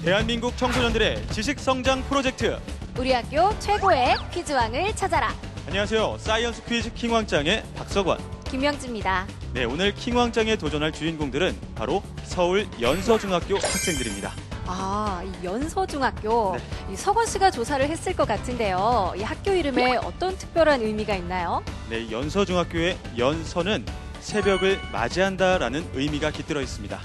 대한민국 청소년들의 지식 성장 프로젝트. 우리 학교 최고의 퀴즈왕을 찾아라. 안녕하세요. 사이언스 퀴즈 킹왕짱의 박석원, 김영지입니다. 네, 오늘 킹왕짱에 도전할 주인공들은 바로 서울 연서중학교 학생들입니다. 이 연서중학교. 이 석원 씨가 조사를 했을 것 같은데요. 이 학교 이름에 어떤 특별한 의미가 있나요? 네, 연서중학교의 연서는 새벽을 맞이한다라는 의미가 깃들어 있습니다.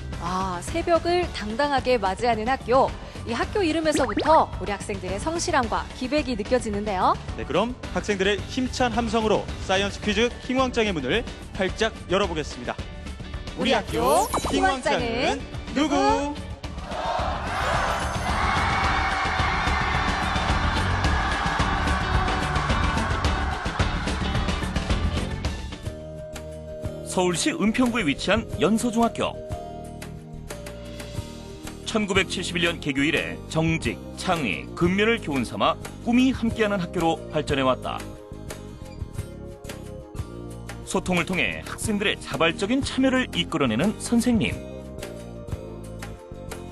새벽을 당당하게 맞이하는 학교. 이 학교 이름에서부터 우리 학생들의 성실함과 기백이 느껴지는데요. 네, 그럼 학생들의 힘찬 함성으로 사이언스 퀴즈 킹왕짱의 문을 활짝 열어보겠습니다. 우리 학교 킹왕짱은 누구? 서울시 은평구에 위치한 연서중학교. 1971년 개교 이래 정직, 창의, 근면을 교훈 삼아 꿈이 함께하는 학교로 발전해왔다. 소통을 통해 학생들의 자발적인 참여를 이끌어내는 선생님.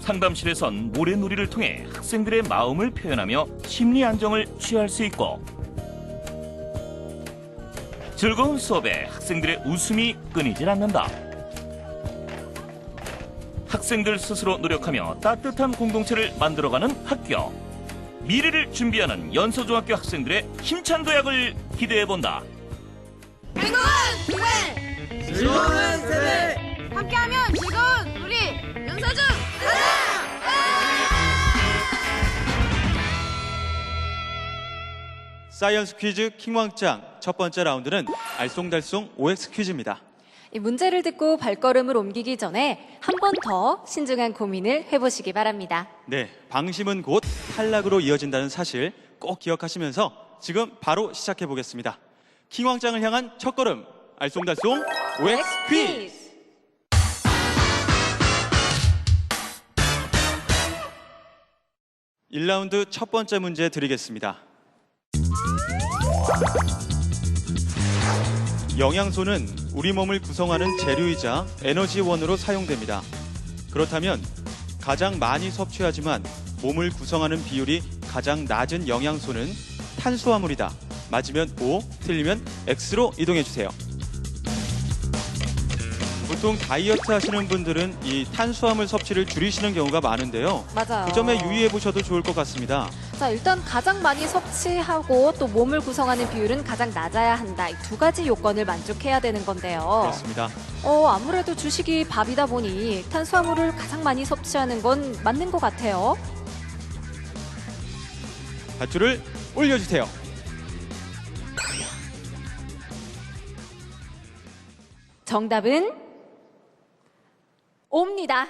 상담실에선 모래놀이를 통해 학생들의 마음을 표현하며 심리 안정을 취할 수 있고, 즐거운 수업에 학생들의 웃음이 끊이질 않는다. 학생들 스스로 노력하며 따뜻한 공동체를 만들어가는 학교. 미래를 준비하는 연서중학교 학생들의 힘찬 도약을 기대해본다. 행복한 기회! 즐거운 세대! 함께하면 즐거운 우리 연서중 하나! 사이언스 퀴즈 킹왕짱 첫 번째 라운드는 알쏭달쏭 OX 퀴즈입니다. 이 문제를 듣고 발걸음을 옮기기 전에 한 번 더 신중한 고민을 해보시기 바랍니다. 네, 방심은 곧 탈락으로 이어진다는 사실 꼭 기억하시면서 지금 바로 시작해 보겠습니다. 킹왕짱을 향한 첫걸음, 알쏭달쏭 OX 퀴즈! 1라운드 첫 번째 문제 드리겠습니다. 영양소는 우리 몸을 구성하는 재료이자 에너지원으로 사용됩니다. 그렇다면 가장 많이 섭취하지만 몸을 구성하는 비율이 가장 낮은 영양소는 탄수화물이다. 맞으면 O, 틀리면 X로 이동해 주세요. 보통 다이어트 하시는 분들은 이 탄수화물 섭취를 줄이시는 경우가 많은데요. 맞아요. 그 점에 유의해 보셔도 좋을 것 같습니다. 자, 일단 가장 많이 섭취하고 또 몸을 구성하는 비율은 가장 낮아야 한다. 이 두 가지 요건을 만족해야 되는 건데요. 그렇습니다. 아무래도 주식이 밥이다 보니 탄수화물을 가장 많이 섭취하는 건 맞는 것 같아요. 밧줄을 올려주세요. 정답은 O입니다.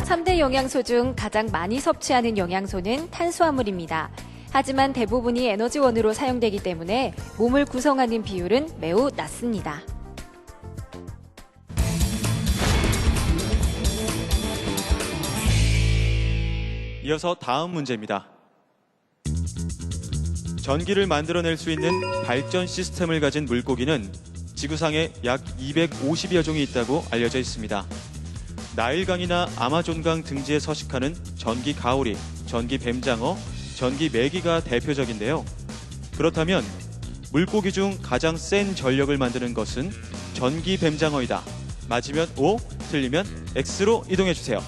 삼대 영양소 중 가장 많이 섭취하는 영양소는 탄수화물입니다. 하지만 대부분이 에너지원으로 사용되기 때문에 몸을 구성하는 비율은 매우 낮습니다. 이어서 다음 문제입니다. 전기를 만들어낼 수 있는 발전 시스템을 가진 물고기는 지구상에 약 250여 종이 있다고 알려져 있습니다. 나일강이나 아마존강 등지에 서식하는 전기 가오리, 전기 뱀장어, 전기 메기가 대표적인데요. 그렇다면 물고기 중 가장 센 전력을 만드는 것은 전기 뱀장어이다. 맞으면 O, 틀리면 X로 이동해 주세요.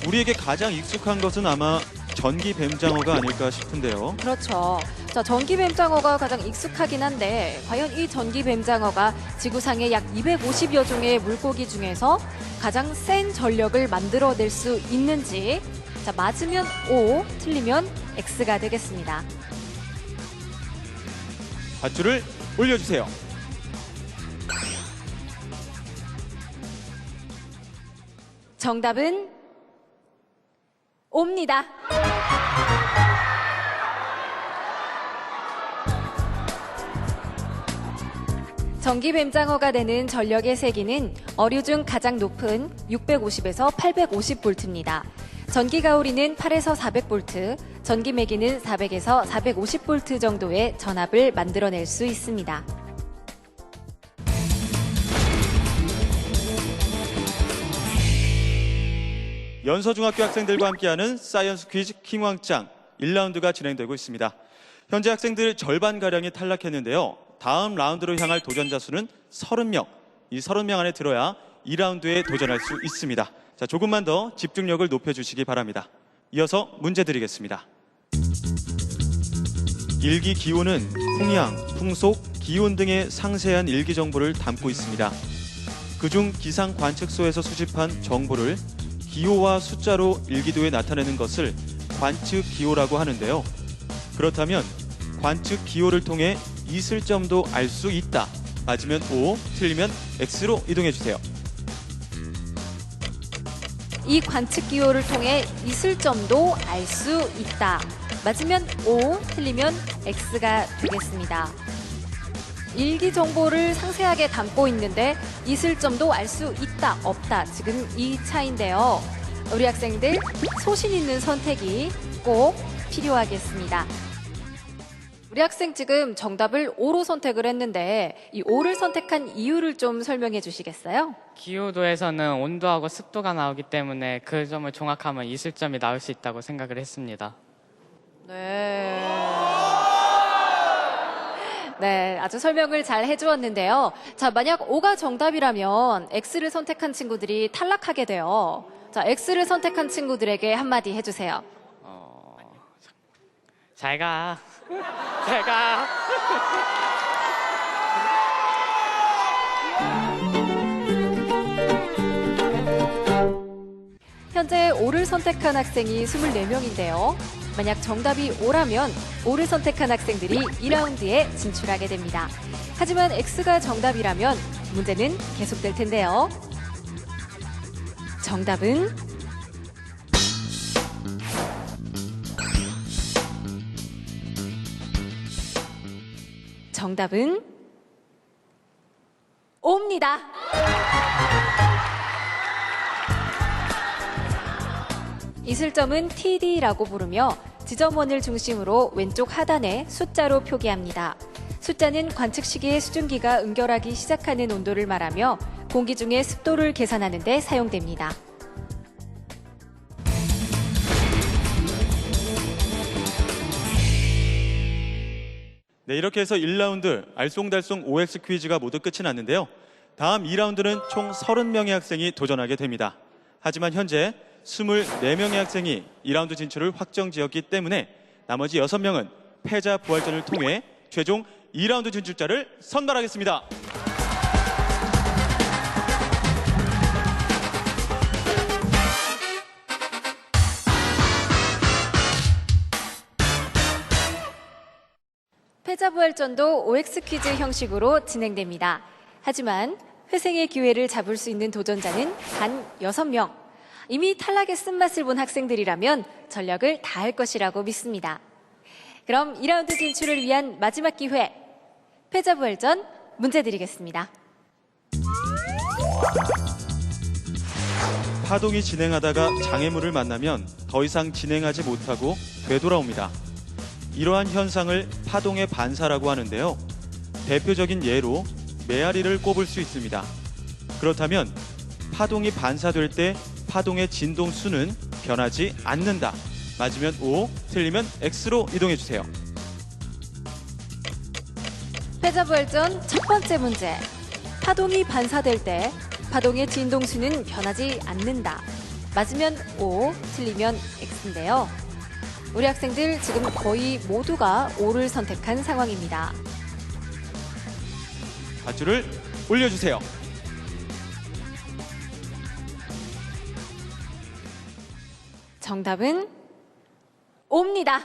우리에게 가장 익숙한 것은 아마 전기 뱀장어가 아닐까 싶은데요. 그렇죠. 자, 전기 뱀장어가 가장 익숙하긴 한데 과연 이 전기 뱀장어가 지구상에 약 250여 종의 물고기 중에서 가장 센 전력을 만들어낼 수 있는지, 자, 맞으면 O, 틀리면 X가 되겠습니다. 밧줄을 올려주세요. 정답은 O입니다. 전기 뱀장어가 내는 전력의 세기는 어류 중 가장 높은 650에서 850볼트입니다. 전기 가오리는 8에서 400볼트, 전기 매기는 400에서 450볼트 정도의 전압을 만들어낼 수 있습니다. 연서중학교 학생들과 함께하는 사이언스 퀴즈 킹왕짱 1라운드가 진행되고 있습니다. 현재 학생들 절반가량이 탈락했는데요. 다음 라운드로 향할 도전자 수는 30명. 이 30명 안에 들어야 2라운드에 도전할 수 있습니다. 자, 조금만 더 집중력을 높여주시기 바랍니다. 이어서 문제 드리겠습니다. 일기 기호는 풍향, 풍속, 기온 등의 상세한 일기 정보를 담고 있습니다. 그중 기상 관측소에서 수집한 정보를 기호와 숫자로 일기도에 나타내는 것을 관측 기호라고 하는데요. 그렇다면 관측 기호를 통해 이슬점도 알 수 있다. 맞으면 O, 틀리면 X로 이동해 주세요. 이 관측 기호를 통해 이슬점도 알 수 있다. 맞으면 O, 틀리면 X가 되겠습니다. 일기 정보를 상세하게 담고 있는데 이슬점도 알 수 있다, 없다. 지금 이 차인데요. 우리 학생들 소신 있는 선택이 꼭 필요하겠습니다. 우리 학생 지금 정답을 O로 선택을 했는데 이 O를 선택한 이유를 좀 설명해 주시겠어요? 기후도에서는 온도하고 습도가 나오기 때문에 그 점을 종합하면 이슬점이 나올 수 있다고 생각을 했습니다. 네, 아주 설명을 잘 해주었는데요. 자, 만약 O가 정답이라면 X를 선택한 친구들이 탈락하게 돼요. 자, X를 선택한 친구들에게 한마디 해주세요. 잘 가. 잘 가. 현재 O를 선택한 학생이 24명인데요. 만약 정답이 O라면 O를 선택한 학생들이 2라운드에 진출하게 됩니다. 하지만 X가 정답이라면 문제는 계속될 텐데요. 정답은 O입니다. 이슬점은 TD라고 부르며 지점원을 중심으로 왼쪽 하단에 숫자로 표기합니다. 숫자는 관측 시기의 수증기가 응결하기 시작하는 온도를 말하며 공기 중의 습도를 계산하는 데 사용됩니다. 네, 이렇게 해서 1라운드 알쏭달쏭 OX 퀴즈가 모두 끝이 났는데요. 다음 2라운드는 총 30명의 학생이 도전하게 됩니다. 하지만 현재 24명의 학생이 2라운드 진출을 확정지었기 때문에 나머지 6명은 패자 부활전을 통해 최종 2라운드 진출자를 선발하겠습니다. 패자 부활전도 OX 퀴즈 형식으로 진행됩니다. 하지만 회생의 기회를 잡을 수 있는 도전자는 단 6명. 이미 탈락의 쓴맛을 본 학생들이라면 전력을 다할 것이라고 믿습니다. 그럼 2라운드 진출을 위한 마지막 기회. 패자 부활전 문제 드리겠습니다. 파동이 진행하다가 장애물을 만나면 더 이상 진행하지 못하고 되돌아옵니다. 이러한 현상을 파동의 반사라고 하는데요. 대표적인 예로 메아리를 꼽을 수 있습니다. 그렇다면 파동이 반사될 때 파동의 진동수는 변하지 않는다. 맞으면 O, 틀리면 X로 이동해 주세요. 패자 부활전 첫 번째 문제. 파동이 반사될 때 파동의 진동수는 변하지 않는다. 맞으면 O, 틀리면 X인데요. 우리 학생들 지금 거의 모두가 O를 선택한 상황입니다. 밧줄을 올려주세요. 정답은 O입니다.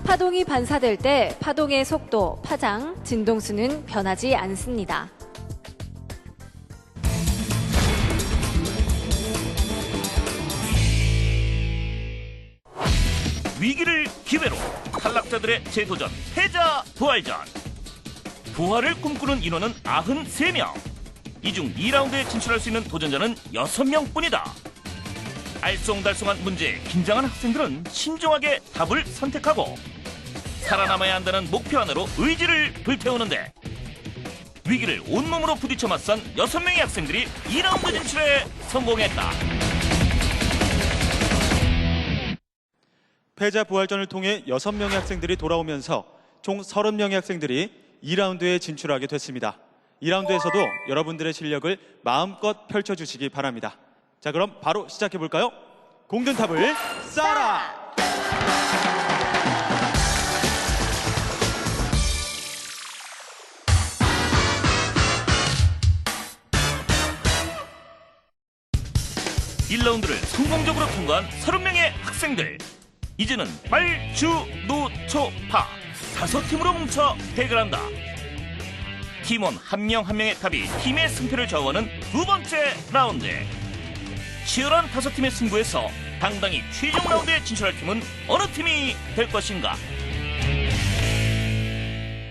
파동이 반사될 때 파동의 속도, 파장, 진동수는 변하지 않습니다. 위기를 기회로 탈락자들의 재도전 패자 부활전. 부활을 꿈꾸는 인원은 93명. 이 중 2라운드에 진출할 수 있는 도전자는 6명뿐이다. 알쏭달쏭한 문제에 긴장한 학생들은 신중하게 답을 선택하고 살아남아야 한다는 목표 하나로 의지를 불태우는데 위기를 온몸으로 부딪혀 맞선 6명의 학생들이 2라운드 진출에 성공했다. 패자 부활전을 통해 6명의 학생들이 돌아오면서 총 30명의 학생들이 2라운드에 진출하게 됐습니다. 2라운드에서도 여러분들의 실력을 마음껏 펼쳐주시기 바랍니다. 자, 그럼 바로 시작해볼까요? 공든탑을 쌓아라! 1라운드를 성공적으로 통과한 30명의 학생들. 이제는 빨주노초파 5팀으로 뭉쳐 대결한다. 팀원 한 명 한 명의 답이 팀의 승패를 좌우하는 두 번째 라운드. 치열한 5팀의 승부에서 당당히 최종 라운드에 진출할 팀은 어느 팀이 될 것인가?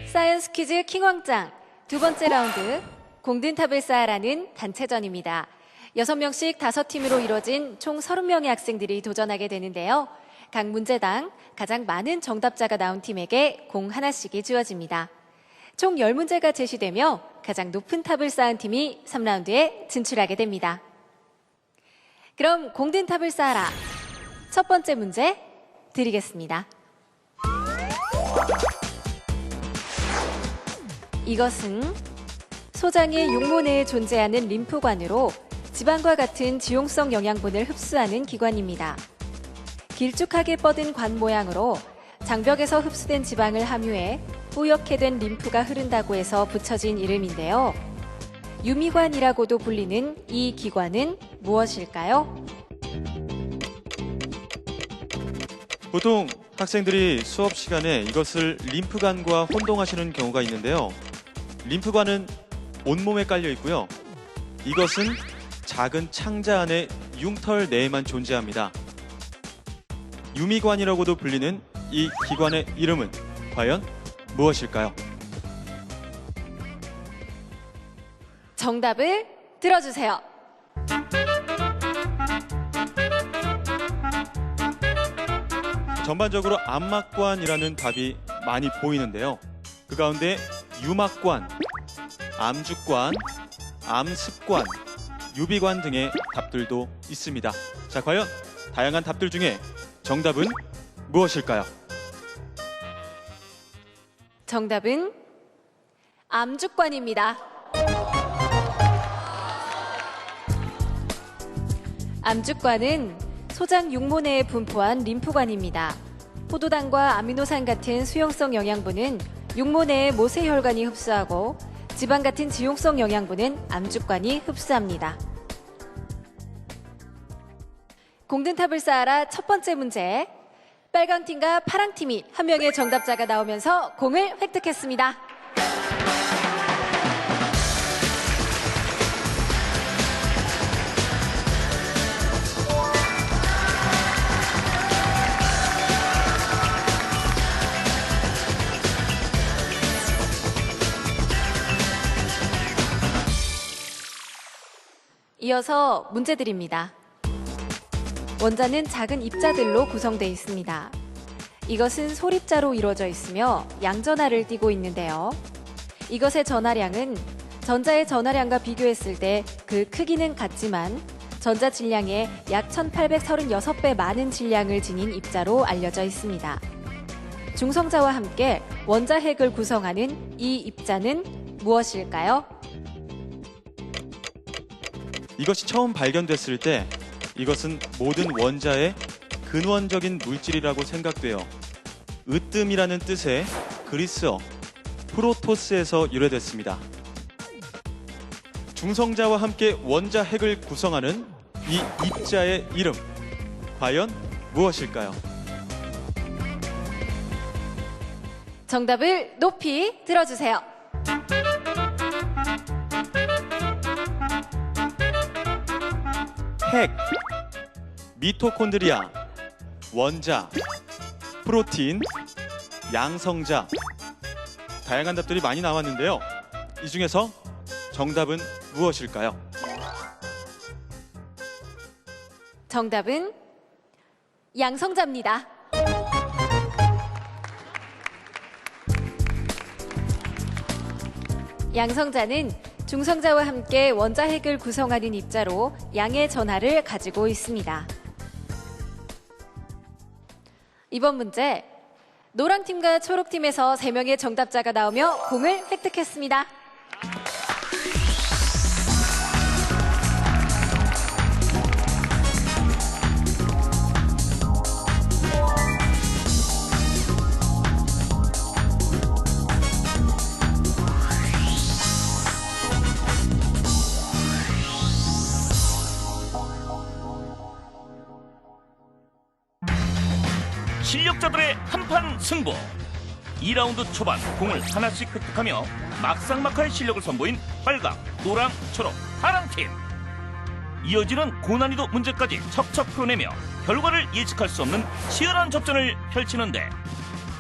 사이언스 퀴즈 킹왕짱 두 번째 라운드 공든탑을 쌓아라는 단체전입니다. 6명씩 5팀으로 이뤄진 총 30명의 학생들이 도전하게 되는데요. 각 문제당 가장 많은 정답자가 나온 팀에게 공 하나씩이 주어집니다. 총 10문제가 제시되며 가장 높은 탑을 쌓은 팀이 3라운드에 진출하게 됩니다. 그럼 공든탑을 쌓아라. 첫 번째 문제 드리겠습니다. 이것은 소장의 용모 내에 존재하는 림프관으로 지방과 같은 지용성 영양분을 흡수하는 기관입니다. 길쭉하게 뻗은 관 모양으로 장벽에서 흡수된 지방을 함유해 뿌옇게 된 림프가 흐른다고 해서 붙여진 이름인데요. 유미관이라고도 불리는 이 기관은 무엇일까요? 보통 학생들이 수업 시간에 이것을 림프관과 혼동하시는 경우가 있는데요. 림프관은 온몸에 깔려 있고요. 이것은 작은 창자 안에 융털 내에만 존재합니다. 유미관이라고도 불리는 이 기관의 이름은 과연 무엇일까요? 정답을 들어주세요. 전반적으로 암막관이라는 답이 많이 보이는데요. 그 가운데 유막관, 암죽관, 암습관, 유비관 등의 답들도 있습니다. 자, 과연 다양한 답들 중에 정답은 무엇일까요? 정답은 암죽관입니다. 암죽관은 소장 육모 내에 분포한 림프관입니다. 포도당과 아미노산 같은 수용성 영양분은 육모 내의 모세혈관이 흡수하고 지방 같은 지용성 영양분은 암죽관이 흡수합니다. 공든탑을 쌓아라 첫 번째 문제. 빨강 팀과 파랑 팀이 한 명의 정답자가 나오면서 공을 획득했습니다. 이어서 문제 드립니다. 원자는 작은 입자들로 구성되어 있습니다. 이것은 소립자로 이루어져 있으며 양전하를 띠고 있는데요. 이것의 전하량은 전자의 전하량과 비교했을 때 그 크기는 같지만 전자 질량의 약 1836배 많은 질량을 지닌 입자로 알려져 있습니다. 중성자와 함께 원자 핵을 구성하는 이 입자는 무엇일까요? 이것이 처음 발견됐을 때 이것은 모든 원자의 근원적인 물질이라고 생각되어 으뜸이라는 뜻의 그리스어 프로토스에서 유래됐습니다. 중성자와 함께 원자 핵을 구성하는 이 입자의 이름, 과연 무엇일까요? 정답을 높이 들어주세요. 핵, 미토콘드리아, 원자, 프로틴, 양성자. 다양한 답들이 많이 나왔는데요. 이 중에서 정답은 무엇일까요? 정답은 양성자입니다. 양성자는 중성자와 함께 원자핵을 구성하는 입자로 양의 전하를 가지고 있습니다. 이번 문제, 노랑팀과 초록팀에서 3명의 정답자가 나오며 공을 획득했습니다. 실력자들의 한판 승부. 2라운드 초반 공을 하나씩 획득하며 막상막하의 실력을 선보인 빨강, 노랑, 초록, 파랑팀. 이어지는 고난이도 문제까지 척척 풀어내며 결과를 예측할 수 없는 치열한 접전을 펼치는데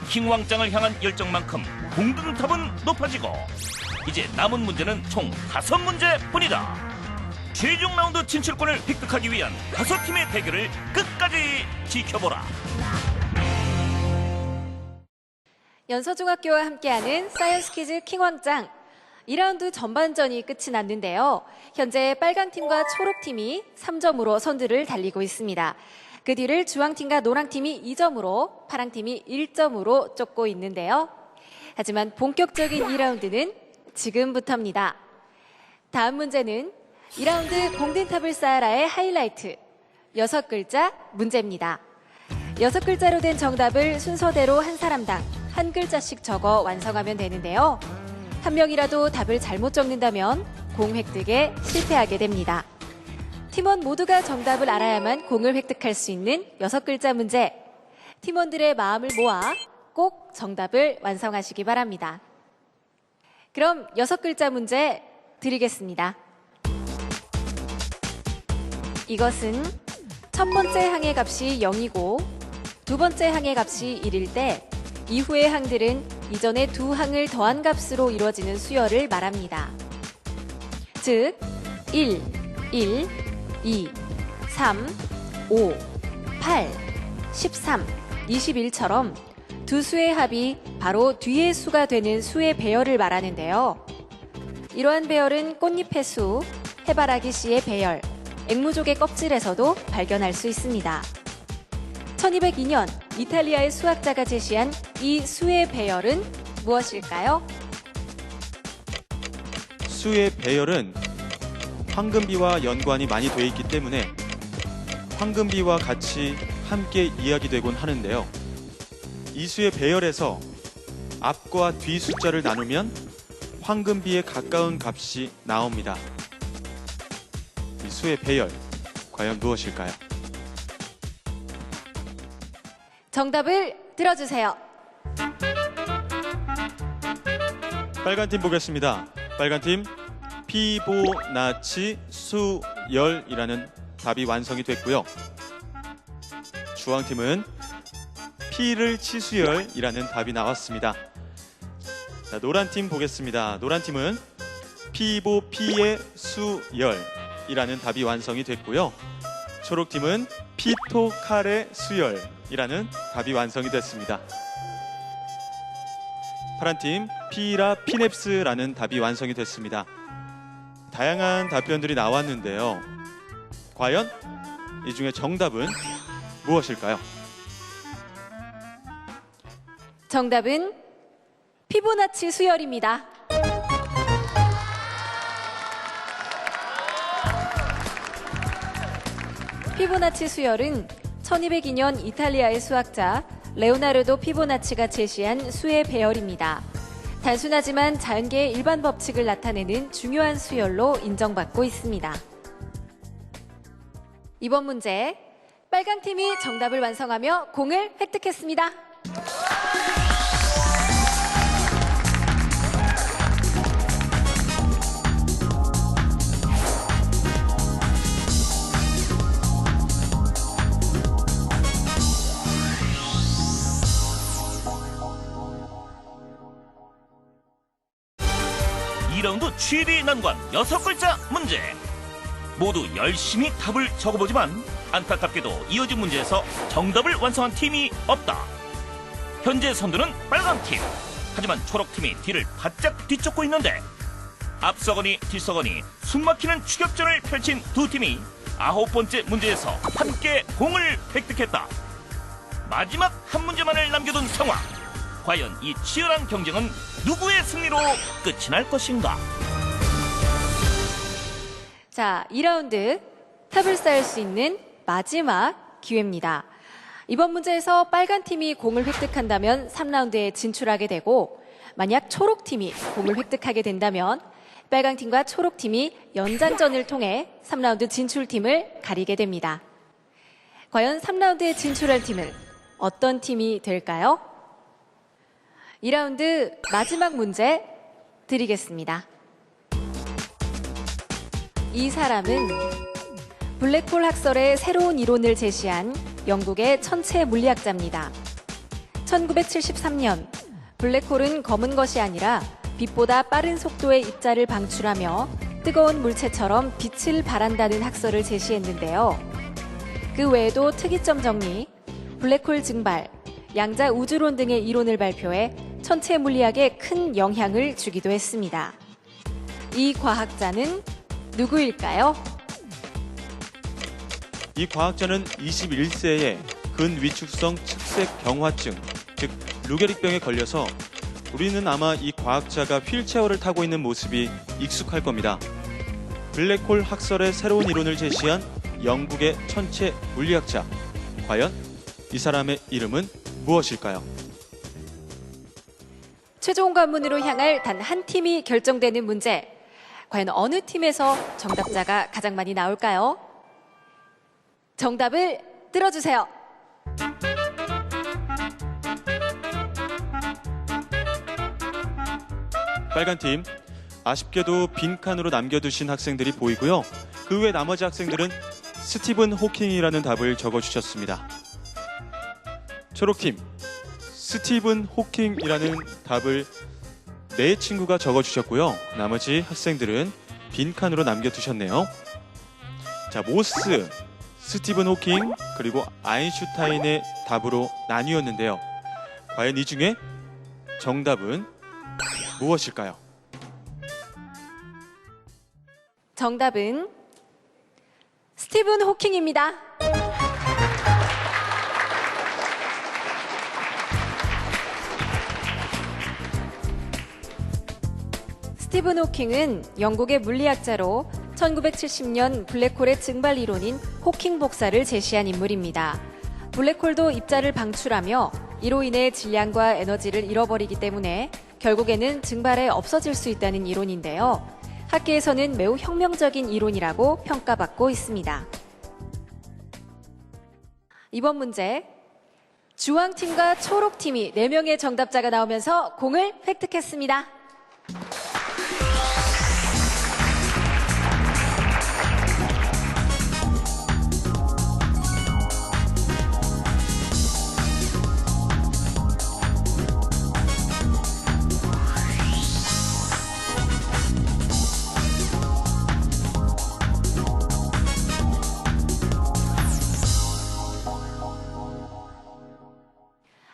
킹왕짱을 향한 열정만큼 공든탑은 높아지고 이제 남은 문제는 총 5문제뿐이다. 최종 라운드 진출권을 획득하기 위한 5팀의 대결을 끝까지 지켜보라. 연서중학교와 함께하는 사이언스 퀴즈 킹왕짱. 2라운드 전반전이 끝이 났는데요. 현재 빨강팀과 초록팀이 3점으로 선두를 달리고 있습니다. 그 뒤를 주황팀과 노랑팀이 2점으로, 파랑팀이 1점으로 쫓고 있는데요. 하지만 본격적인 2라운드는 지금부터입니다. 다음 문제는 2라운드 공든탑을 쌓아라의 하이라이트, 6글자 문제입니다. 6글자로 된 정답을 순서대로 한 사람당 한 글자씩 적어 완성하면 되는데요. 한 명이라도 답을 잘못 적는다면 공 획득에 실패하게 됩니다. 팀원 모두가 정답을 알아야만 공을 획득할 수 있는 6글자 문제. 팀원들의 마음을 모아 꼭 정답을 완성하시기 바랍니다. 그럼 6글자 문제 드리겠습니다. 이것은 첫 번째 항의 값이 0이고 두 번째 항의 값이 1일 때 이후의 항들은 이전의 두 항을 더한 값으로 이루어지는 수열을 말합니다. 즉 1, 1, 2, 3, 5, 8, 13, 21처럼 두 수의 합이 바로 뒤의 수가 되는 수의 배열을 말하는데요. 이러한 배열은 꽃잎의 수, 해바라기 씨의 배열, 앵무족의 껍질에서도 발견할 수 있습니다. 1202년 이탈리아의 수학자가 제시한 이 수의 배열은 무엇일까요? 수의 배열은 황금비와 연관이 많이 되어 있기 때문에 황금비와 같이 함께 이야기되곤 하는데요. 이 수의 배열에서 앞과 뒤 숫자를 나누면 황금비에 가까운 값이 나옵니다. 이 수의 배열, 과연 무엇일까요? 정답을 들어주세요. 빨간팀 보겠습니다. 빨간팀 피보나치 수열이라는 답이 완성이 됐고요. 주황팀은 피를 치수열이라는 답이 나왔습니다. 자, 노란팀 보겠습니다. 노란팀은 피보피의 수열이라는 답이 완성이 됐고요. 초록팀은 피토칼의 수열이라는 답이 완성이 됐습니다. 파란팀 피라피넵스라는 답이 완성이 됐습니다. 다양한 답변들이 나왔는데요. 과연 이 중에 정답은 무엇일까요? 정답은 피보나치 수열입니다. 피보나치 수열은 1202년 이탈리아의 수학자 레오나르도 피보나치가 제시한 수의 배열입니다. 단순하지만 자연계의 일반 법칙을 나타내는 중요한 수열로 인정받고 있습니다. 이번 문제, 빨강팀이 정답을 완성하며 공을 획득했습니다. 라운드 최대의 난관 6글자 문제. 모두 열심히 답을 적어보지만 안타깝게도 이어진 문제에서 정답을 완성한 팀이 없다. 현재 선두는 빨강팀. 하지만 초록팀이 뒤를 바짝 뒤쫓고 있는데 앞서거니 뒤서거니 숨막히는 추격전을 펼친 두 팀이 9번째 문제에서 함께 공을 획득했다. 마지막 한 문제만을 남겨둔 상황. 과연 이 치열한 경쟁은 누구의 승리로 끝이 날 것인가? 자, 2라운드 탑을 쌓을 수 있는 마지막 기회입니다. 이번 문제에서 빨간 팀이 공을 획득한다면 3라운드에 진출하게 되고, 만약 초록 팀이 공을 획득하게 된다면 빨강 팀과 초록 팀이 연장전을 통해 3라운드 진출팀을 가리게 됩니다. 과연 3라운드에 진출할 팀은 어떤 팀이 될까요? 2라운드 마지막 문제 드리겠습니다. 이 사람은 블랙홀 학설의 새로운 이론을 제시한 영국의 천체 물리학자입니다. 1973년 블랙홀은 검은 것이 아니라 빛보다 빠른 속도의 입자를 방출하며 뜨거운 물체처럼 빛을 발한다는 학설을 제시했는데요. 그 외에도 특이점 정리, 블랙홀 증발, 양자 우주론 등의 이론을 발표해 천체 물리학에 큰 영향을 주기도 했습니다. 이 과학자는 누구일까요? 이 과학자는 21세에 근위축성 측색 경화증, 즉 루게릭병에 걸려서 우리는 아마 이 과학자가 휠체어를 타고 있는 모습이 익숙할 겁니다. 블랙홀 학설의 새로운 이론을 제시한 영국의 천체 물리학자. 과연 이 사람의 이름은 무엇일까요? 최종 관문으로 향할 단 한 팀이 결정되는 문제. 과연 어느 팀에서 정답자가 가장 많이 나올까요? 정답을 들어주세요. 빨간 팀, 아쉽게도 빈칸으로 남겨두신 학생들이 보이고요. 그 외 나머지 학생들은 스티븐 호킹이라는 답을 적어주셨습니다. 초록팀, 스티븐 호킹이라는 답을 네 친구가 적어주셨고요. 나머지 학생들은 빈칸으로 남겨두셨네요. 자, 모스, 스티븐 호킹, 그리고 아인슈타인의 답으로 나뉘었는데요. 과연 이 중에 정답은 무엇일까요? 정답은 스티븐 호킹입니다. 스티븐 호킹은 영국의 물리학자로 1970년 블랙홀의 증발 이론인 호킹 복사를 제시한 인물입니다. 블랙홀도 입자를 방출하며 이로 인해 질량과 에너지를 잃어버리기 때문에 결국에는 증발해 없어질 수 있다는 이론인데요. 학계에서는 매우 혁명적인 이론이라고 평가받고 있습니다. 이번 문제, 주황팀과 초록팀이 4명의 정답자가 나오면서 공을 획득했습니다.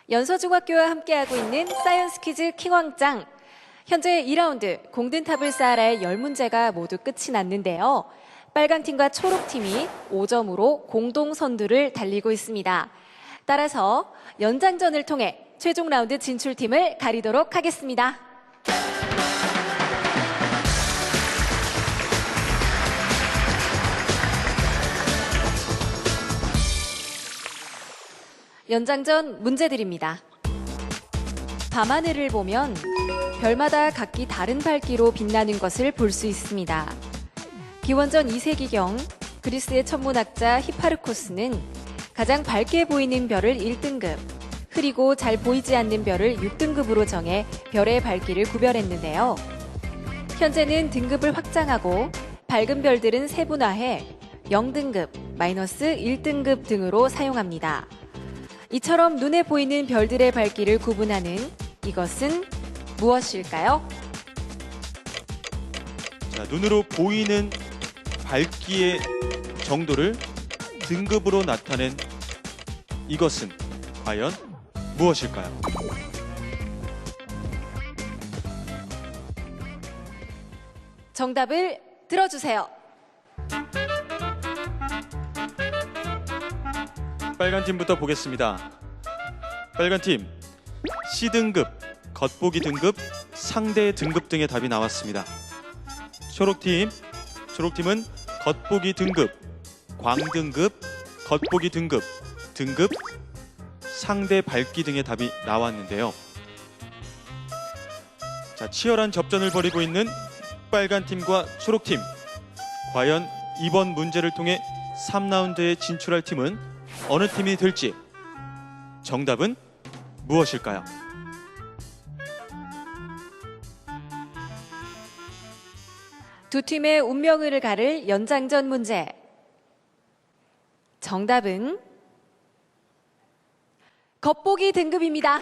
연서중학교와 함께하고 있는 사이언스 퀴즈 킹왕짱. 현재 2라운드 공든탑을 쌓아라의 10문제가 모두 끝이 났는데요. 빨강팀과 초록팀이 5점으로 공동 선두를 달리고 있습니다. 따라서 연장전을 통해 최종 라운드 진출팀을 가리도록 하겠습니다. 연장전 문제 드립니다. 밤하늘을 보면 별마다 각기 다른 밝기로 빛나는 것을 볼 수 있습니다. 기원전 2세기경 그리스의 천문학자 히파르코스는 가장 밝게 보이는 별을 1등급, 흐리고 잘 보이지 않는 별을 6등급으로 정해 별의 밝기를 구별했는데요. 현재는 등급을 확장하고 밝은 별들은 세분화해 0등급, 마이너스 1등급 등으로 사용합니다. 이처럼 눈에 보이는 별들의 밝기를 구분하는 이것은 무엇일까요? 자, 눈으로 보이는 밝기의 정도를 등급으로 나타낸 이것은 과연 무엇일까요? 정답을 들어주세요. 빨간 팀부터 보겠습니다. 빨간 팀 C등급, 겉보기 등급, 상대 등급 등의 답이 나왔습니다. 초록팀은 겉보기 등급, 광등급, 겉보기 등급, 상대 밝기 등의 답이 나왔는데요. 자, 치열한 접전을 벌이고 있는 빨간 팀과 초록 팀. 과연 이번 문제를 통해 3라운드에 진출할 팀은 어느 팀이 될지. 정답은 무엇일까요? 두 팀의 운명을 가를 연장전 문제. 정답은 겉보기 등급입니다.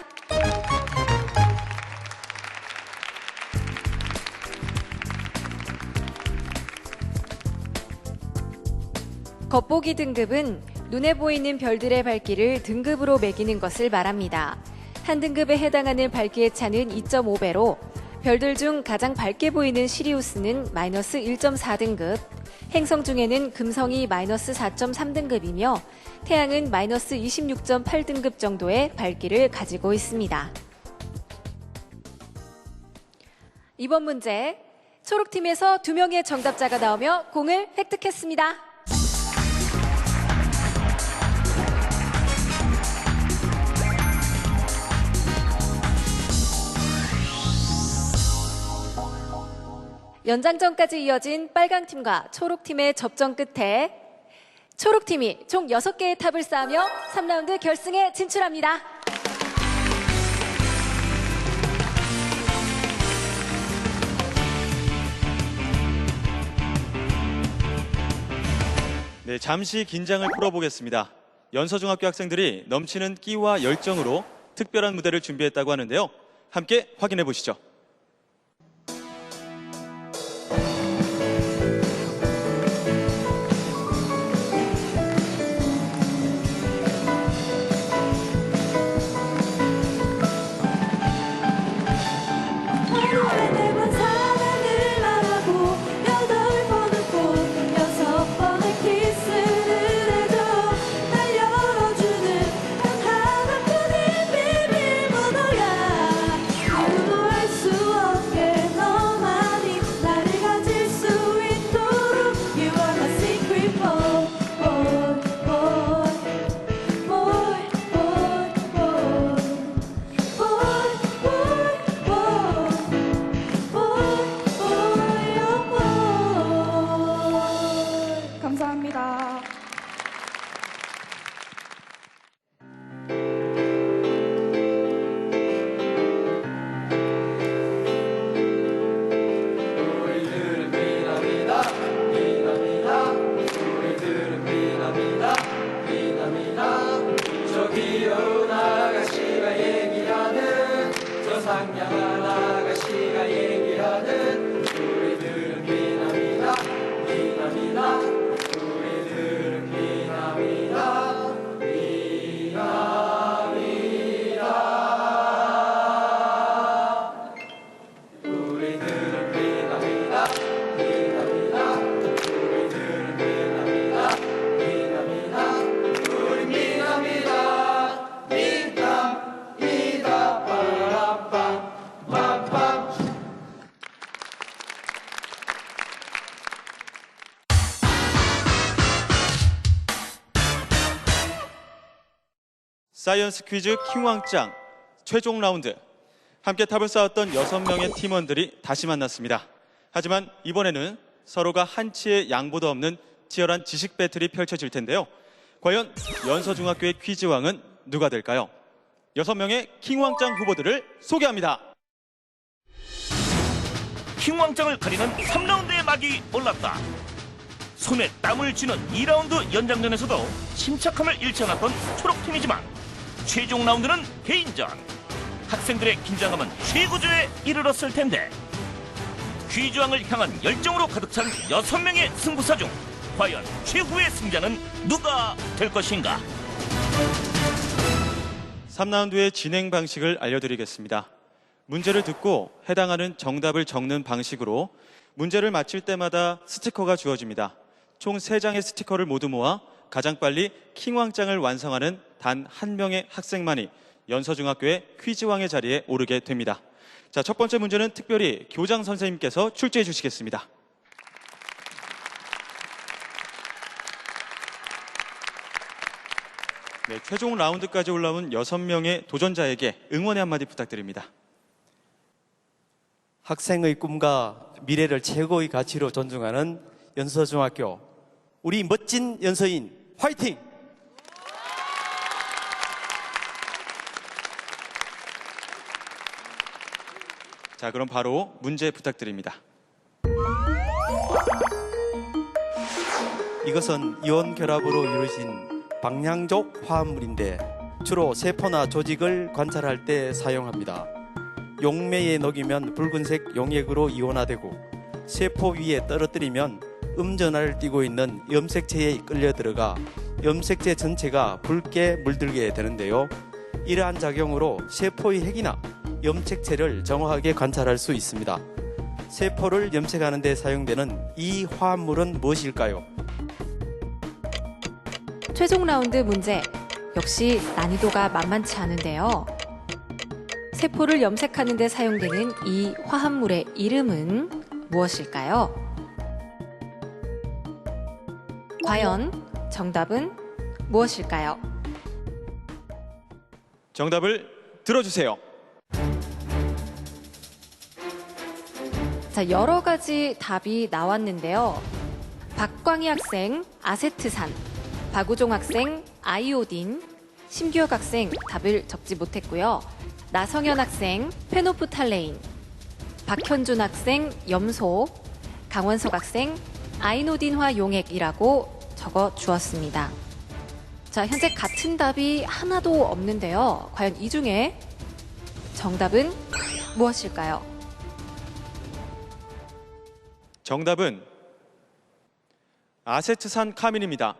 겉보기 등급은 눈에 보이는 별들의 밝기를 등급으로 매기는 것을 말합니다. 한 등급에 해당하는 밝기의 차는 2.5배로 별들 중 가장 밝게 보이는 시리우스는 마이너스 1.4등급, 행성 중에는 금성이 마이너스 4.3등급이며 태양은 마이너스 26.8등급 정도의 밝기를 가지고 있습니다. 이번 문제, 초록팀에서 2명의 정답자가 나오며 공을 획득했습니다. 연장전까지 이어진 빨강팀과 초록팀의 접전 끝에 초록팀이 총 6개의 탑을 쌓으며 3라운드 결승에 진출합니다. 네, 잠시 긴장을 풀어보겠습니다. 연서중학교 학생들이 넘치는 끼와 열정으로 특별한 무대를 준비했다고 하는데요. 함께 확인해 보시죠. 감사합니다. 우리들은 미남이다 미남이다 우리들은 미남이다 미남이다 저 귀여운 아가씨가 얘기하는 저 상냥한 아가씨가 얘기하는 우리들은 미남이다 미남이다 우리들은 미남이다 미남이다 우리들은 미남이다 미남이다 우리들은 미남이다 미남이다 우리 미남이다 미남이다 빠라빰 빰빰 사이언스 퀴즈 킹왕짱 최종 라운드. 함께 탑을 쌓았던 6명의 팀원들이 다시 만났습니다. 하지만 이번에는 서로가 한치의 양보도 없는 치열한 지식 배틀이 펼쳐질 텐데요. 과연 연서중학교의 퀴즈왕은 누가 될까요? 6명의 킹왕짱 후보들을 소개합니다. 킹왕짱을 가리는 3라운드의 막이 올랐다. 손에 땀을 쥐는 2라운드 연장전에서도 침착함을 잃지 않았던 초록팀이지만 최종 라운드는 개인전. 학생들의 긴장감은 최고조에 이르렀을 텐데 퀴즈왕을 향한 열정으로 가득 찬 6명의 승부사 중 과연 최후의 승자는 누가 될 것인가? 3라운드의 진행 방식을 알려드리겠습니다. 문제를 듣고 해당하는 정답을 적는 방식으로 문제를 맞힐 때마다 스티커가 주어집니다. 총 3장의 스티커를 모두 모아 가장 빨리 킹왕짱을 완성하는 단 한 명의 학생만이 연서중학교의 퀴즈왕의 자리에 오르게 됩니다. 자, 첫 번째 문제는 특별히 교장 선생님께서 출제해 주시겠습니다. 네, 최종 라운드까지 올라온 6명의 도전자에게 응원의 한마디 부탁드립니다. 학생의 꿈과 미래를 최고의 가치로 존중하는 연서중학교, 우리 멋진 연서인 화이팅! 자, 그럼 바로 문제 부탁드립니다. 이것은 이온 결합으로 이루어진 방향족 화합물인데 주로 세포나 조직을 관찰할 때 사용합니다. 용매에 녹이면 붉은색 용액으로 이온화되고 세포 위에 떨어뜨리면 음전화를 띠고 있는 염색체에 끌려 들어가 염색체 전체가 붉게 물들게 되는데요. 이러한 작용으로 세포의 핵이나 염색체를 정확하게 관찰할 수 있습니다. 세포를 염색하는 데 사용되는 이 화합물은 무엇일까요? 최종 라운드 문제. 역시 난이도가 만만치 않은데요. 세포를 염색하는 데 사용되는 이 화합물의 이름은 무엇일까요? 과연 정답은 무엇일까요? 정답을 들어주세요. 자, 여러 가지 답이 나왔는데요. 박광희 학생 아세트산, 박우종 학생 아이오딘, 심규혁 학생 답을 적지 못했고요. 나성현 학생 페노프탈레인, 박현준 학생 염소, 강원석 학생 아이노딘화 용액이라고 적어 주었습니다. 자, 현재 같은 답이 하나도 없는데요. 과연 이 중에 정답은 무엇일까요? 정답은 아세트산 카민입니다.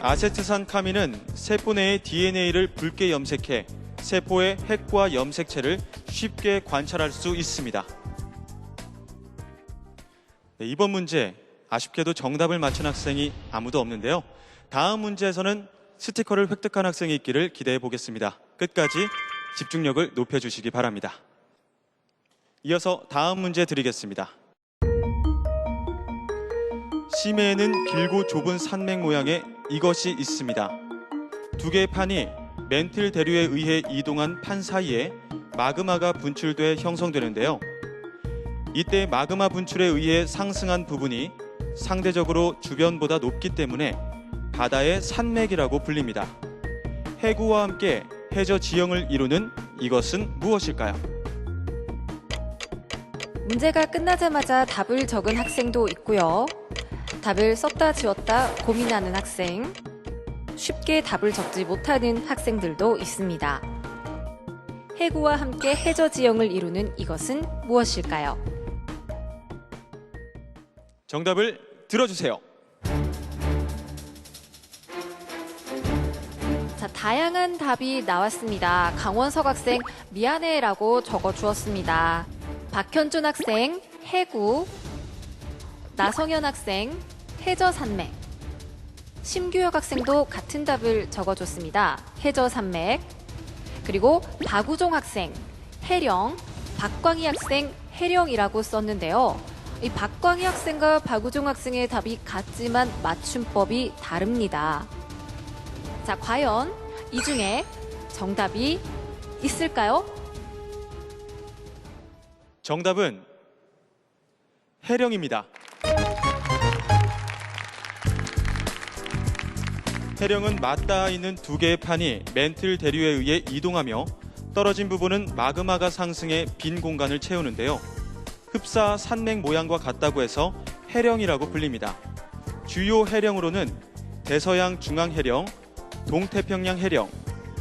아세트산 카민은 세포 내의 DNA를 붉게 염색해 세포의 핵과 염색체를 쉽게 관찰할 수 있습니다. 네, 이번 문제 아쉽게도 정답을 맞춘 학생이 아무도 없는데요. 다음 문제에서는 스티커를 획득한 학생이 있기를 기대해 보겠습니다. 끝까지 집중력을 높여주시기 바랍니다. 이어서 다음 문제 드리겠습니다. 심해에는 길고 좁은 산맥 모양의 이것이 있습니다. 두 개의 판이 멘틀 대류에 의해 이동한 판 사이에 마그마가 분출돼 형성되는데요. 이때 마그마 분출에 의해 상승한 부분이 상대적으로 주변보다 높기 때문에 바다의 산맥이라고 불립니다. 해구와 함께 해저 지형을 이루는 이것은 무엇일까요? 문제가 끝나자마자 답을 적은 학생도 있고요. 답을 썼다 지웠다 고민하는 학생, 쉽게 답을 적지 못하는 학생들도 있습니다. 해구와 함께 해저 지형을 이루는 이것은 무엇일까요? 정답을 들어주세요. 자, 다양한 답이 나왔습니다. 강원석 학생 미안해라고 적어 주었습니다. 박현준 학생 해구, 나성현 학생 해저산맥, 심규혁 학생도 같은 답을 적어줬습니다. 해저산맥. 그리고 박우종 학생 해령, 박광희 학생 해령이라고 썼는데요. 이 박광희 학생과 박우종 학생의 답이 같지만 맞춤법이 다릅니다. 자, 과연 이 중에 정답이 있을까요? 정답은 해령입니다. 해령은 맞닿아 있는 두 개의 판이 멘틀 대류에 의해 이동하며 떨어진 부분은 마그마가 상승해 빈 공간을 채우는데요. 흡사 산맥 모양과 같다고 해서 해령이라고 불립니다. 주요 해령으로는 대서양 중앙 해령, 동태평양 해령,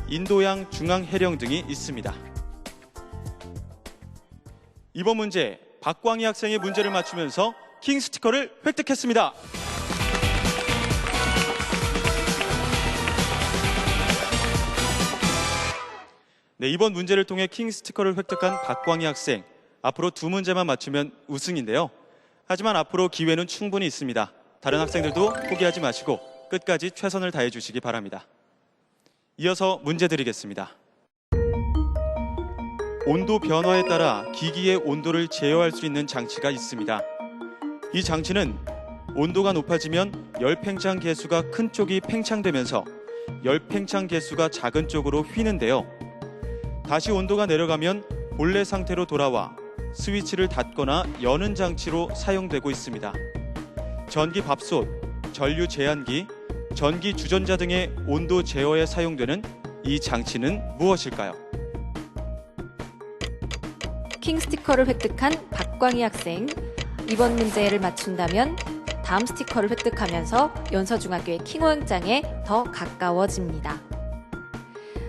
인도양 중앙 해령 등이 있습니다. 이번 문제 박광희 학생의 문제를 맞추면서 킹 스티커를 획득했습니다. 네, 이번 문제를 통해 킹 스티커를 획득한 박광희 학생. 앞으로 2문제만 맞추면 우승인데요. 하지만 앞으로 기회는 충분히 있습니다. 다른 학생들도 포기하지 마시고 끝까지 최선을 다해 주시기 바랍니다. 이어서 문제 드리겠습니다. 온도 변화에 따라 기기의 온도를 제어할 수 있는 장치가 있습니다. 이 장치는 온도가 높아지면 열팽창 개수가 큰 쪽이 팽창되면서 열팽창 개수가 작은 쪽으로 휘는데요. 다시 온도가 내려가면 본래 상태로 돌아와 스위치를 닫거나 여는 장치로 사용되고 있습니다. 전기 밥솥, 전류 제한기, 전기 주전자 등의 온도 제어에 사용되는 이 장치는 무엇일까요? 킹 스티커를 획득한 박광희 학생. 이번 문제를 맞춘다면 다음 스티커를 획득하면서 연서중학교의 킹왕짱에 더 가까워집니다.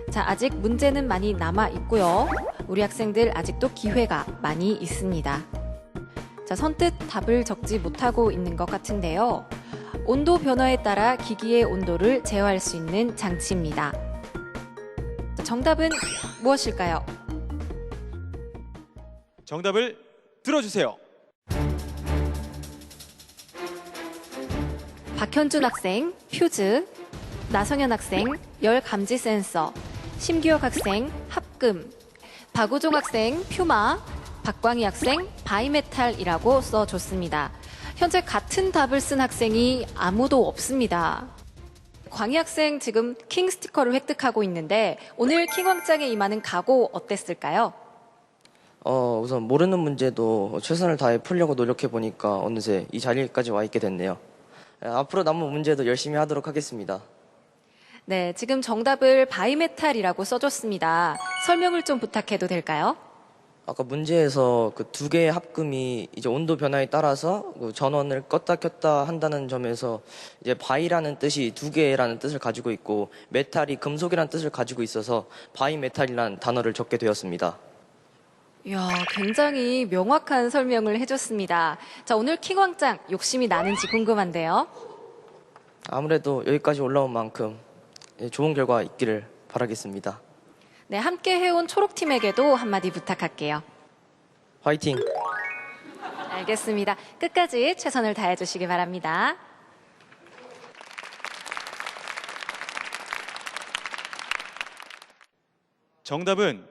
자, 아직 문제는 많이 남아 있고요. 우리 학생들 아직도 기회가 많이 있습니다. 자, 선뜻 답을 적지 못하고 있는 것 같은데요. 온도 변화에 따라 기기의 온도를 제어할 수 있는 장치입니다. 자, 정답은 무엇일까요? 정답을 들어주세요. 박현준 학생, 퓨즈. 나성현 학생, 열 감지 센서. 심기혁 학생, 합금. 박우종 학생, 퓨마. 박광희 학생, 바이메탈이라고 써줬습니다. 현재 같은 답을 쓴 학생이 아무도 없습니다. 광희 학생 지금 킹 스티커를 획득하고 있는데 오늘 킹왕짱에 임하는 각오 어땠을까요? 우선 모르는 문제도 최선을 다해 풀려고 노력해 보니까 어느새 이 자리까지 와 있게 됐네요. 앞으로 남은 문제도 열심히 하도록 하겠습니다. 네, 지금 정답을 바이메탈이라고 써줬습니다. 설명을 좀 부탁해도 될까요? 아까 문제에서 그 두 개의 합금이 이제 온도 변화에 따라서 그 전원을 껐다 켰다 한다는 점에서 이제 바이라는 뜻이 두 개라는 뜻을 가지고 있고 메탈이 금속이라는 뜻을 가지고 있어서 바이메탈이라는 단어를 적게 되었습니다. 이야, 굉장히 명확한 설명을 해줬습니다. 자, 오늘 킹왕짱 욕심이 나는지 궁금한데요. 아무래도 여기까지 올라온 만큼 좋은 결과 있기를 바라겠습니다. 네, 함께 해온 초록팀에게도 한마디 부탁할게요. 화이팅! 알겠습니다. 끝까지 최선을 다해주시기 바랍니다. 정답은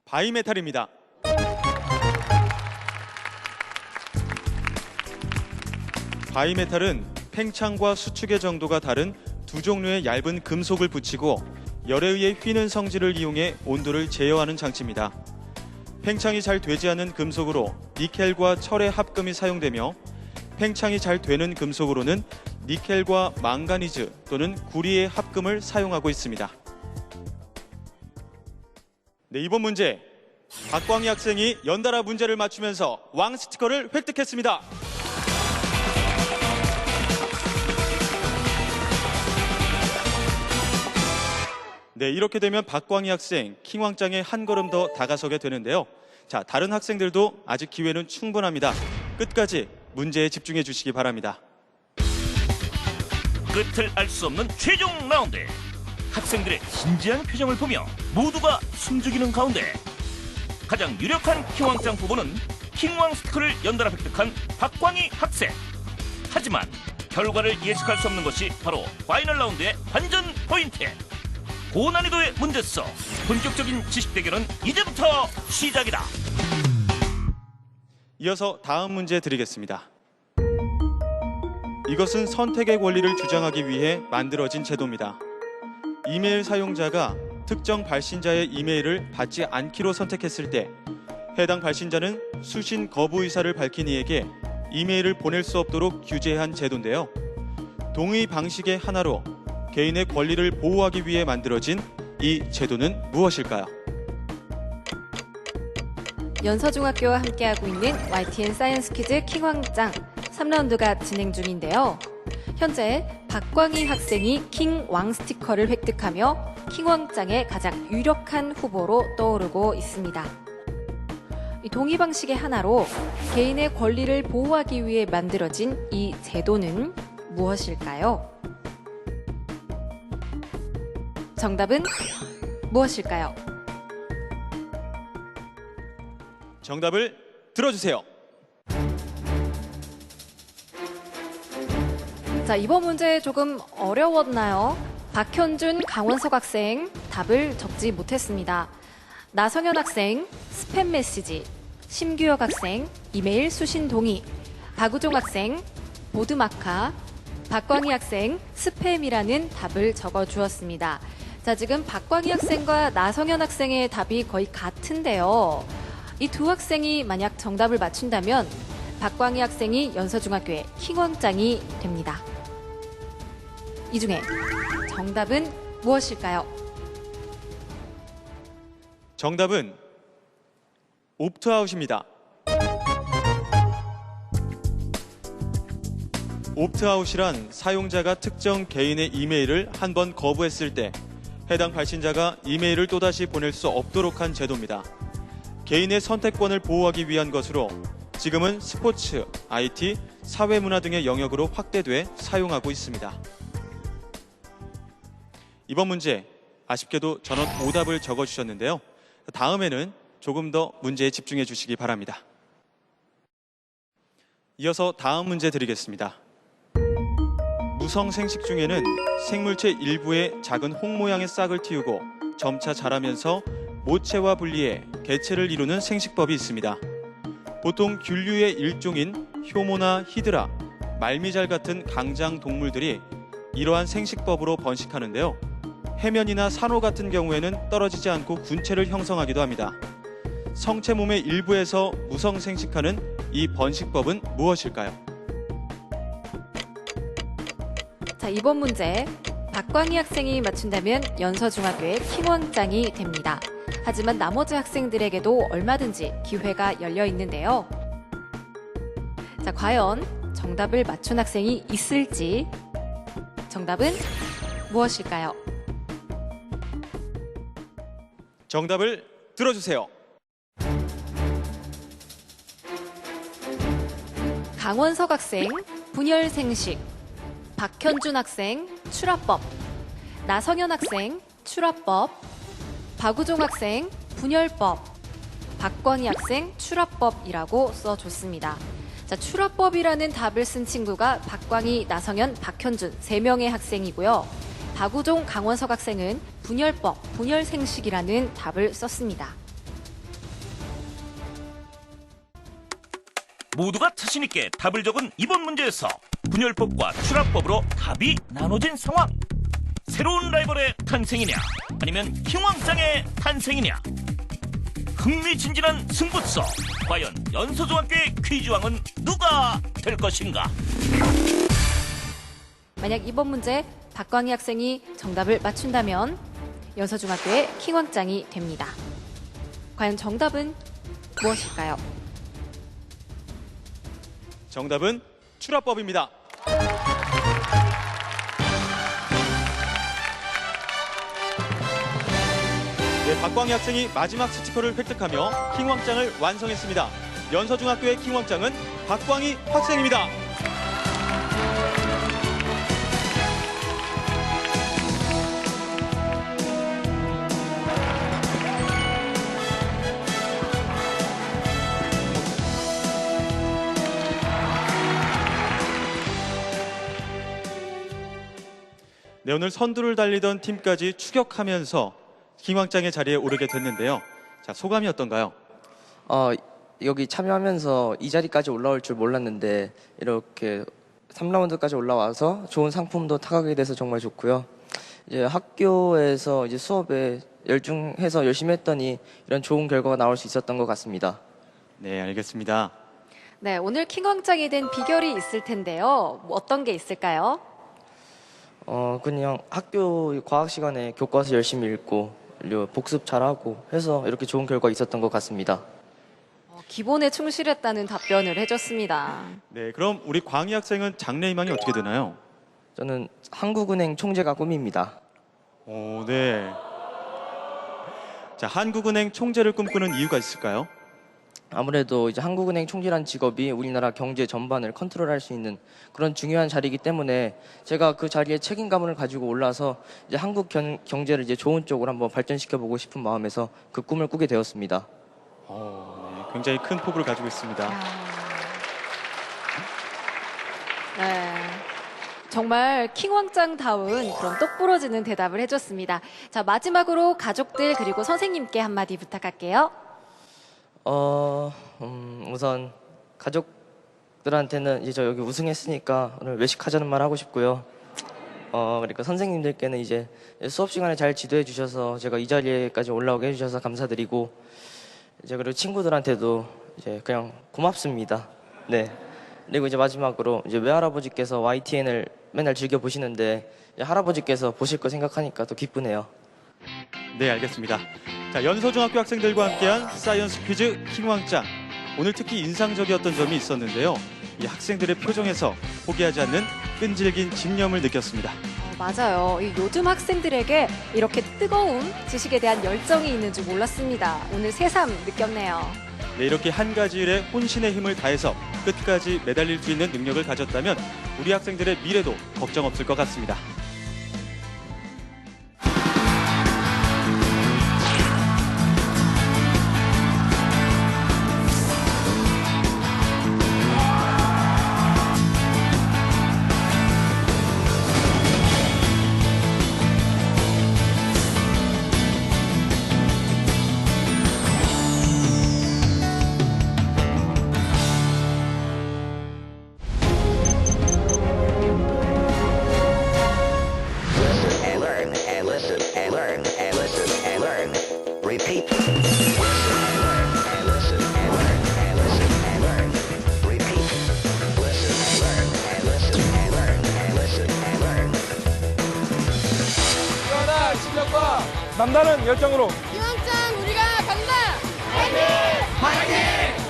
바이메탈입니다. 바이메탈은 팽창과 수축의 정도가 다른 두 종류의 얇은 금속을 붙이고 열에 의해 휘는 성질을 이용해 온도를 제어하는 장치입니다. 팽창이 잘 되지 않는 금속으로 니켈과 철의 합금이 사용되며 팽창이 잘 되는 금속으로는 니켈과 망가니즈 또는 구리의 합금을 사용하고 있습니다. 네, 이번 문제 박광희 학생이 연달아 문제를 맞추면서 왕 스티커를 획득했습니다. 네, 이렇게 되면 박광희 학생 킹왕짱에 한 걸음 더 다가서게 되는데요. 자, 다른 학생들도 아직 기회는 충분합니다. 끝까지 문제에 집중해 주시기 바랍니다. 끝을 알 수 없는 최종 라운드. 학생들의 진지한 표정을 보며 모두가 숨죽이는 가운데 가장 유력한 킹왕짱 후보는 킹왕 스티커를 연달아 획득한 박광희 학생. 하지만 결과를 예측할 수 없는 것이 바로 파이널 라운드의 관전 포인트. 고난이도의 문제 속 본격적인 지식 대결은 이제부터 시작이다. 이어서 다음 문제 드리겠습니다. 이것은 선택의 권리를 주장하기 위해 만들어진 제도입니다. 이메일 사용자가 특정 발신자의 이메일을 받지 않기로 선택했을 때 해당 발신자는 수신 거부 의사를 밝힌 이에게 이메일을 보낼 수 없도록 규제한 제도인데요. 동의 방식의 하나로 개인의 권리를 보호하기 위해 만들어진 이 제도는 무엇일까요? 연서중학교와 함께하고 있는 YTN 사이언스 퀴즈 킹왕짱 3라운드가 진행 중인데요. 현재 박광희 학생이 킹왕 스티커를 획득하며 킹왕짱의 가장 유력한 후보로 떠오르고 있습니다. 이 동의 방식의 하나로 개인의 권리를 보호하기 위해 만들어진 이 제도는 무엇일까요? 정답은 무엇일까요? 정답을 들어주세요. 자, 이번 문제 조금 어려웠나요? 박현준, 강원석 학생 답을 적지 못했습니다. 나성현 학생 스팸 메시지, 심규혁 학생 이메일 수신 동의, 박우종 학생 보드마카, 박광희 학생 스팸이라는 답을 적어주었습니다. 자, 지금 박광희 학생과 나성현 학생의 답이 거의 같은데요. 이 두 학생이 만약 정답을 맞춘다면 박광희 학생이 연서중학교의 킹왕짱이 됩니다. 이 중에 정답은 무엇일까요? 정답은 옵트아웃입니다. 옵트아웃이란 사용자가 특정 개인의 이메일을 한 번 거부했을 때 해당 발신자가 이메일을 또다시 보낼 수 없도록 한 제도입니다. 개인의 선택권을 보호하기 위한 것으로 지금은 스포츠, IT, 사회문화 등의 영역으로 확대돼 사용하고 있습니다. 이번 문제 아쉽게도 전원 오답을 적어주셨는데요. 다음에는 조금 더 문제에 집중해 주시기 바랍니다. 이어서 다음 문제 드리겠습니다. 무성 생식 중에는 생물체 일부에 작은 홍 모양의 싹을 틔우고 점차 자라면서 모체와 분리해 개체를 이루는 생식법이 있습니다. 보통 균류의 일종인 효모나 히드라, 말미잘 같은 강장 동물들이 이러한 생식법으로 번식하는데요. 해면이나 산호 같은 경우에는 떨어지지 않고 군체를 형성하기도 합니다. 성체 몸의 일부에서 무성 생식하는 이 번식법은 무엇일까요? 자, 이번 문제 박광희 학생이 맞춘다면 연서중학교의 킹왕짱이 됩니다. 하지만 나머지 학생들에게도 얼마든지 기회가 열려 있는데요. 자, 과연 정답을 맞춘 학생이 있을지. 정답은 무엇일까요? 정답을 들어주세요. 강원석 학생 분열 생식, 박현준 학생 출합법, 나성현 학생 출합법, 박우종 학생 분열법, 박광희 학생 출합법이라고 써줬습니다. 자, 출합법이라는 답을 쓴 친구가 박광희, 나성현, 박현준 3명의 학생이고요. 박우종, 강원석 학생은 분열법, 분열생식이라는 답을 썼습니다. 모두가 자신 있게 답을 적은 이번 문제에서 분열법과 출합법으로 답이 나눠진 상황. 새로운 라이벌의 탄생이냐 아니면 킹왕짱의 탄생이냐. 흥미진진한 승부처. 과연 연서중학교의 퀴즈왕은 누가 될 것인가? 만약 이번 문제 박광희 학생이 정답을 맞춘다면 연서중학교의 킹왕짱이 됩니다. 과연 정답은 무엇일까요? 정답은 출합법입니다. 네, 박광희 학생이 마지막 스티커를 획득하며 킹왕짱을 완성했습니다. 연서중학교의 킹왕짱은 박광희 학생입니다. 네, 오늘 선두를 달리던 팀까지 추격하면서 킹왕짱의 자리에 오르게 됐는데요. 자, 소감이 어떤가요? 여기 참여하면서 이 자리까지 올라올 줄 몰랐는데 이렇게 3라운드까지 올라와서 좋은 상품도 타가게 돼서 정말 좋고요. 이제 학교에서 이제 수업에 열중해서 열심히 했더니 이런 좋은 결과가 나올 수 있었던 것 같습니다. 네, 알겠습니다. 네, 오늘 킹왕짱이 된 비결이 있을 텐데요. 뭐 어떤 게 있을까요? 그냥 학교 과학 시간에 교과서 열심히 읽고 그리고 복습 잘하고 해서 이렇게 좋은 결과 있었던 것 같습니다. 기본에 충실했다는 답변을 해줬습니다. 네, 그럼 우리 광희 학생은 장래 희망이 어떻게 되나요? 저는 한국은행 총재가 꿈입니다. 오, 네. 자, 한국은행 총재를 꿈꾸는 이유가 있을까요? 아무래도 이제 한국은행 총재란 직업이 우리나라 경제 전반을 컨트롤할 수 있는 그런 중요한 자리이기 때문에 제가 그 자리에 책임감을 가지고 올라서 이제 한국 경제를 이제 좋은 쪽으로 한번 발전시켜 보고 싶은 마음에서 그 꿈을 꾸게 되었습니다. 네, 굉장히 큰 포부를 가지고 있습니다. 네. 정말 킹왕짱다운 그런 똑 부러지는 대답을 해줬습니다. 자, 마지막으로 가족들 그리고 선생님께 한마디 부탁할게요. 우선 가족들한테는 이제 저 여기 우승했으니까 오늘 외식하자는 말 하고 싶고요. 그리고 선생님들께는 이제 수업 시간에 잘 지도해 주셔서 제가 이 자리에까지 올라오게 해주셔서 감사드리고 이제 그리고 친구들한테도 이제 그냥 고맙습니다. 네. 그리고 이제 마지막으로 이제 외할아버지께서 YTN을 맨날 즐겨 보시는데 이제 할아버지께서 보실 거 생각하니까 또 기쁘네요. 네, 알겠습니다. 자, 연서중학교 학생들과 함께한 사이언스 퀴즈 킹왕짱. 오늘 특히 인상적이었던 점이 있었는데요. 이 학생들의 표정에서 포기하지 않는 끈질긴 집념을 느꼈습니다. 맞아요. 요즘 학생들에게 이렇게 뜨거운 지식에 대한 열정이 있는 줄 몰랐습니다. 오늘 새삼 느꼈네요. 네, 이렇게 한 가지 일에 혼신의 힘을 다해서 끝까지 매달릴 수 있는 능력을 가졌다면 우리 학생들의 미래도 걱정 없을 것 같습니다. and learn and listen and learn and listen and learn. Repeat. Listen and learn and listen and learn and listen and learn. Repeat. Listen and learn and listen and learn and listen and learn. 뛰어난 실력과 남다른 열정으로 킹왕짱 우리가 간다. 화이팅!